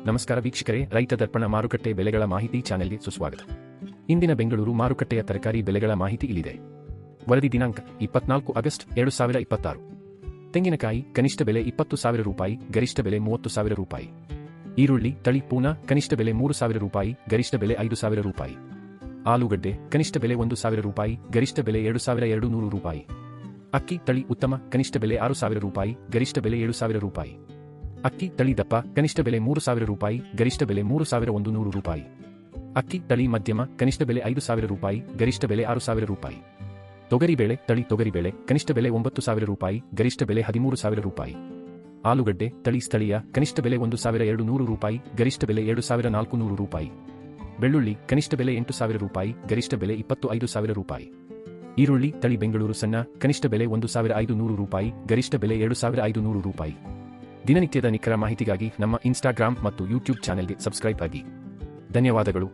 ನಮಸ್ಕಾರ ವೀಕ್ಷಕರೇ, ರೈತ ದರ್ಪಣ ಮಾರುಕಟ್ಟೆ ಬೆಲೆಗಳ ಮಾಹಿತಿ ಚಾನೆಲ್ಗೆ ಸುಸ್ವಾಗತ. ಇಂದಿನ ಬೆಂಗಳೂರು ಮಾರುಕಟ್ಟೆಯ ತರಕಾರಿ ಬೆಲೆಗಳ ಮಾಹಿತಿ ಇಲ್ಲಿದೆ. ವರದಿ ದಿನಾಂಕ 24 ಆಗಸ್ಟ್ 2026. ತೆಂಗಿನಕಾಯಿ ಕನಿಷ್ಠ ಬೆಲೆ 20,000 ರೂಪಾಯಿ, ಗರಿಷ್ಠ ಬೆಲೆ 30,000 ರೂಪಾಯಿ. ಈರುಳ್ಳಿ ತಳಿ ಪೂನಾ ಕನಿಷ್ಠ ಬೆಲೆ 3,000 ರೂಪಾಯಿ, ಗರಿಷ್ಠ ಬೆಲೆ 5,000 ರೂಪಾಯಿ. ಆಲೂಗಡ್ಡೆ ಕನಿಷ್ಠ ಬೆಲೆ 1,000 ರೂಪಾಯಿ, ಗರಿಷ್ಠ ಬೆಲೆ 2,200 ರೂಪಾಯಿ. ಅಕ್ಕಿ ತಳಿ ಉತ್ತಮ ಕನಿಷ್ಠ ಬೆಲೆ 6,000 ರೂಪಾಯಿ, ಗರಿಷ್ಠ ಬೆಲೆ 7,000 ರೂಪಾಯಿ. ಅಕ್ಕಿ ತಳಿ ದಪ್ಪ ಕನಿಷ್ಠ ಬೆಲೆ 3,000 ರೂಪಾಯಿ, ಗರಿಷ್ಠ ಬೆಲೆ 3,100 ರೂಪಾಯಿ. ಅಕ್ಕಿ ತಳಿ ಮಧ್ಯಮ ಕನಿಷ್ಠ ಬೆಲೆ 5,000 ರೂಪಾಯಿ, ಗರಿಷ್ಠ ಬೆಲೆ 6,000 ರೂಪಾಯಿ. ತೊಗರಿಬೇಳೆ ತಳಿ ತೊಗರಿಬೇಳೆ ಕನಿಷ್ಠ ಬೆಲೆ 9,000 ರೂಪಾಯಿ, ಗರಿಷ್ಠ ಬೆಲೆ 13,000 ರೂಪಾಯಿ. ಆಲೂಗಡ್ಡೆ ತಳಿ ಸ್ಥಳೀಯ ಕನಿಷ್ಠ ಬೆಲೆ 1,200 ರೂಪಾಯಿ, ಗರಿಷ್ಠ ಬೆಲೆ 7,400 ರೂಪಾಯಿ. ಬೆಳ್ಳುಳ್ಳಿ ಕನಿಷ್ಠ ಬೆಲೆ 8,000 ರೂಪಾಯಿ, ಗರಿಷ್ಠ ಬೆಲೆ 25,000 ರೂಪಾಯಿ. ಈರುಳ್ಳಿ ತಳಿ ಬೆಂಗಳೂರು ಸಣ್ಣ ಕನಿಷ್ಠ ಬೆಲೆ 1,500 ರೂಪಾಯಿ, ಗರಿಷ್ಠ ಬೆಲೆ 2,500 ರೂಪಾಯಿ. ದಿನನಿತ್ಯದ ನಿಖರ ಮಾಹಿತಿಗಾಗಿ ನಮ್ಮ ಇನ್ಸ್ಟಾಗ್ರಾಮ್ ಮತ್ತು ಯೂಟ್ಯೂಬ್ ಚಾನೆಲ್ಗೆ ಸಬ್ಸ್ಕ್ರೈಬ್ ಆಗಿ. ಧನ್ಯವಾದಗಳು.